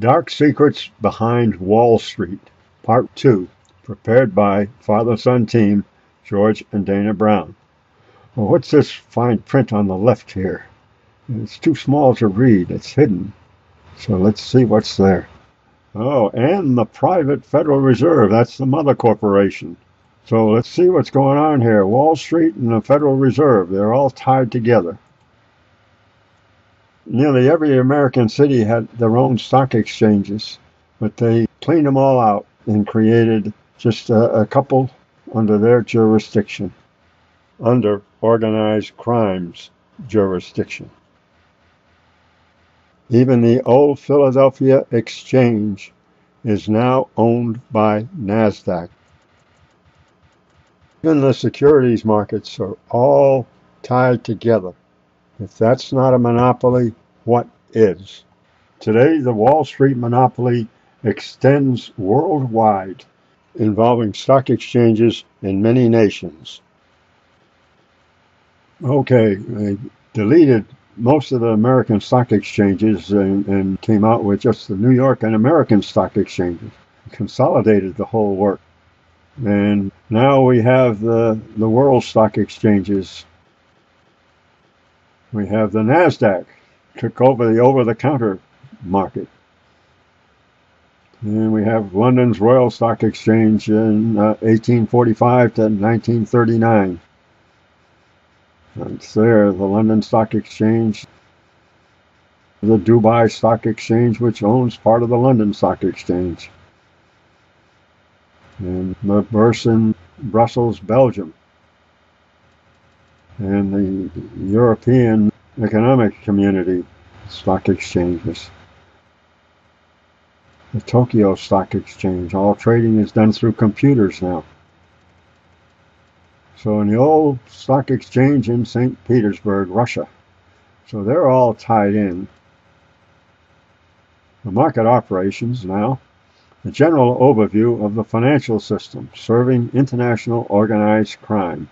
Dark Secrets Behind Wall Street, Part 2, prepared by Father-Son Team, George and Dana Brown. Well, what's this fine print on the left here? It's too small to read. It's hidden. So let's see what's there. Oh, and the private Federal Reserve. That's the mother corporation. So let's see what's going on here. Wall Street and the Federal Reserve, they're all tied together. Nearly every American city had their own stock exchanges, but they cleaned them all out and created just a couple under their jurisdiction, under organized crimes jurisdiction. Even the old Philadelphia Exchange is now owned by NASDAQ. Even the securities markets are all tied together. If that's not a monopoly, what is? Today, the Wall Street monopoly extends worldwide, involving stock exchanges in many nations. Okay, they deleted most of the American stock exchanges and came out with just the New York and American stock exchanges. Consolidated the whole work. And now we have the world stock exchanges. We have the NASDAQ, took over the over-the-counter market. And we have London's Royal Stock Exchange in 1845 to 1939. It's there, the London Stock Exchange, the Dubai Stock Exchange, which owns part of the London Stock Exchange, and the Bourse in Brussels, Belgium, and the European Economic Community stock exchanges. The Tokyo Stock Exchange, all trading is done through computers now. So in the old stock exchange in St. Petersburg, Russia. So they're all tied in. The market operations now. A general overview of the financial system serving international organized crime,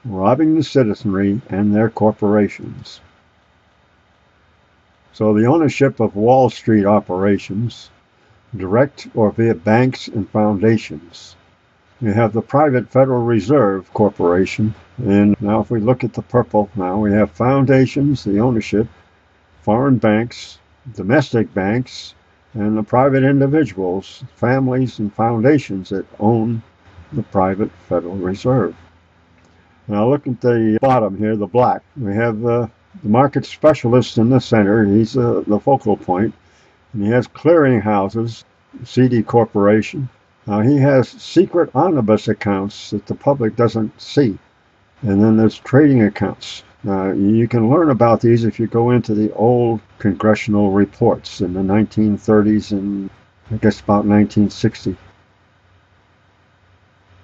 robbing the citizenry and their corporations. So the ownership of Wall Street operations, direct or via banks and foundations. We have the private Federal Reserve Corporation, and now if we look at the purple, now we have foundations, the ownership, foreign banks, domestic banks, and the private individuals, families, and foundations that own the private Federal Reserve. Now look at the bottom here, the black. We have the market specialist in the center. He's the focal point, and he has clearing houses, CD Corporation. Now he has secret omnibus accounts that the public doesn't see. And then there's trading accounts. You can learn about these if you go into the old congressional reports in the 1930s and I guess about 1960.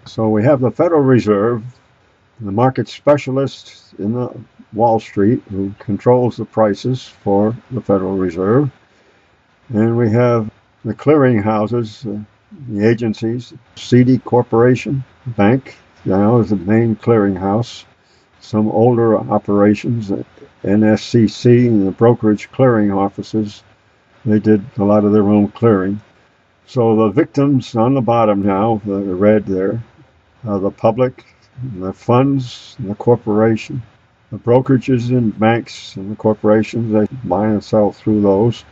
So we have the Federal Reserve, the market specialist in the Wall Street who controls the prices for the Federal Reserve. And we have the clearing houses, the agencies, CD Corporation, Bank, is the main clearinghouse. Some older operations, NSCC and the brokerage clearing offices, they did a lot of their own clearing. So the victims on the bottom now, the red there, the public, the funds, the corporation, the brokerages and banks and the corporations, they buy and sell through those.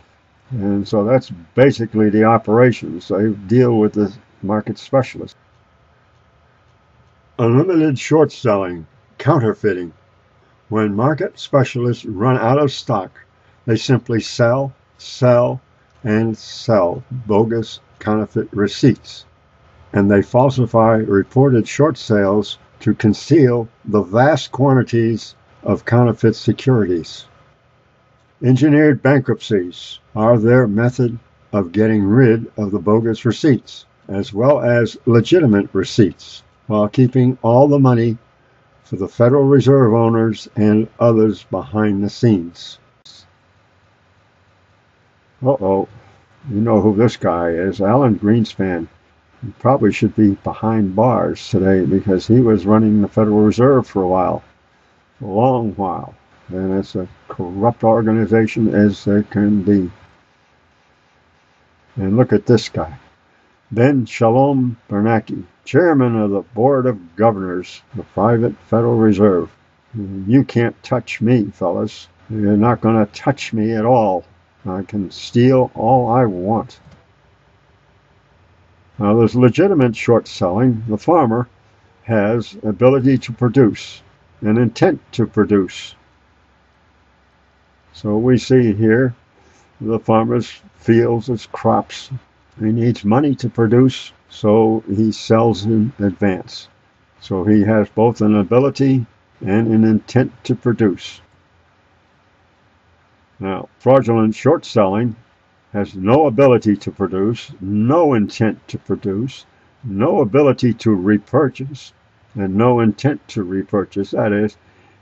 And so that's basically the operations. They deal with the market specialists. Unlimited short selling, counterfeiting. When market specialists run out of stock, they simply sell, and sell bogus counterfeit receipts. And they falsify reported short sales to conceal the vast quantities of counterfeit securities. Engineered bankruptcies are their method of getting rid of the bogus receipts, as well as legitimate receipts, while keeping all the money for the Federal Reserve owners and others behind the scenes. Uh-oh, you know who this guy is, Alan Greenspan. He probably should be behind bars today because he was running the Federal Reserve for a long while. And it's a corrupt organization as there can be. And look at this guy, Ben Shalom Bernanke, chairman of the Board of Governors, the private Federal Reserve. You can't touch me, fellas. You're not going to touch me at all. I can steal all I want. Now, there's legitimate short selling. The farmer has ability to produce, an intent to produce. So we see here the farmer feels his crops. He needs money to produce, so he sells in advance. So he has both an ability and an intent to produce. Now, fraudulent short selling has no ability to produce, no intent to produce, no ability to repurchase, and no intent to repurchase. That is,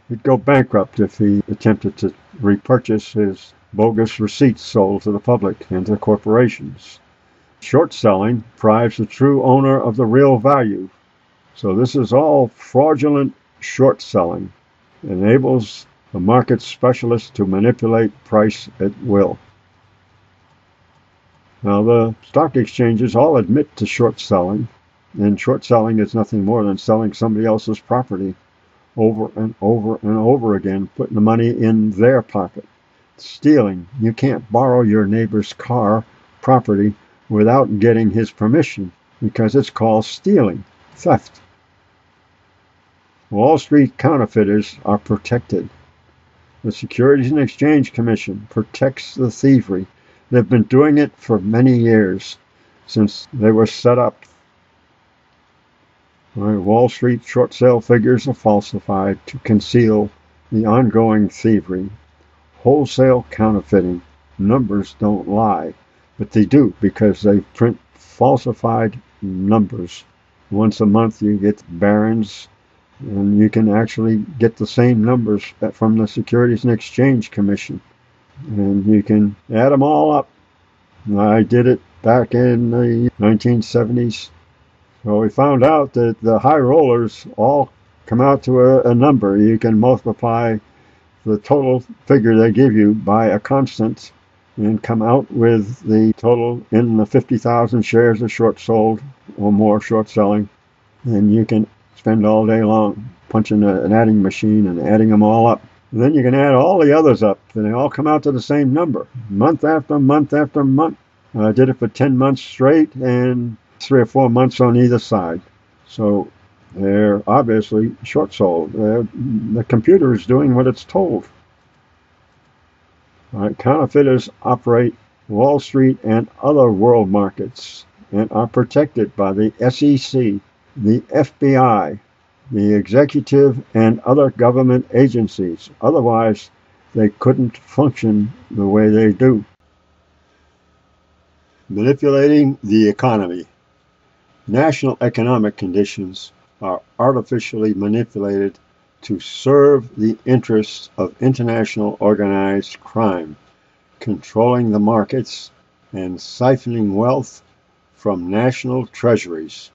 he'd go bankrupt if he attempted to repurchase his bogus receipts sold to the public and to corporations. Short selling deprives the true owner of the real value. So this is all fraudulent short selling. It enables the market specialist to manipulate price at will. Now, the stock exchanges all admit to short selling, and short selling is nothing more than selling somebody else's property over and over and over again, putting the money in their pocket. Stealing. You can't borrow your neighbor's car, property, without getting his permission, because it's called stealing, theft. Wall Street counterfeiters are protected. The Securities and Exchange Commission protects the thievery. They've been doing it for many years, since they were set up. Wall Street short sale figures are falsified to conceal the ongoing thievery. Wholesale counterfeiting. Numbers don't lie, but they do because they print falsified numbers. Once a month you get barons, and you can actually get the same numbers from the Securities and Exchange Commission. And you can add them all up. I did it back in the 1970s. So we found out that the high rollers all come out to a number. You can multiply the total figure they give you by a constant and come out with the total in the 50,000 shares of short sold or more short selling. And you can spend all day long punching an adding machine and adding them all up. And then you can add all the others up, and they all come out to the same number, month after month after month. I did it for 10 months straight and 3 or 4 months on either side. So they're obviously short sold. The computer is doing what it's told. Counterfeiters operate Wall Street and other world markets and are protected by the SEC, the FBI, the executive, and other government agencies. Otherwise, they couldn't function the way they do. Manipulating the economy. National economic conditions are artificially manipulated to serve the interests of international organized crime, controlling the markets and siphoning wealth from national treasuries.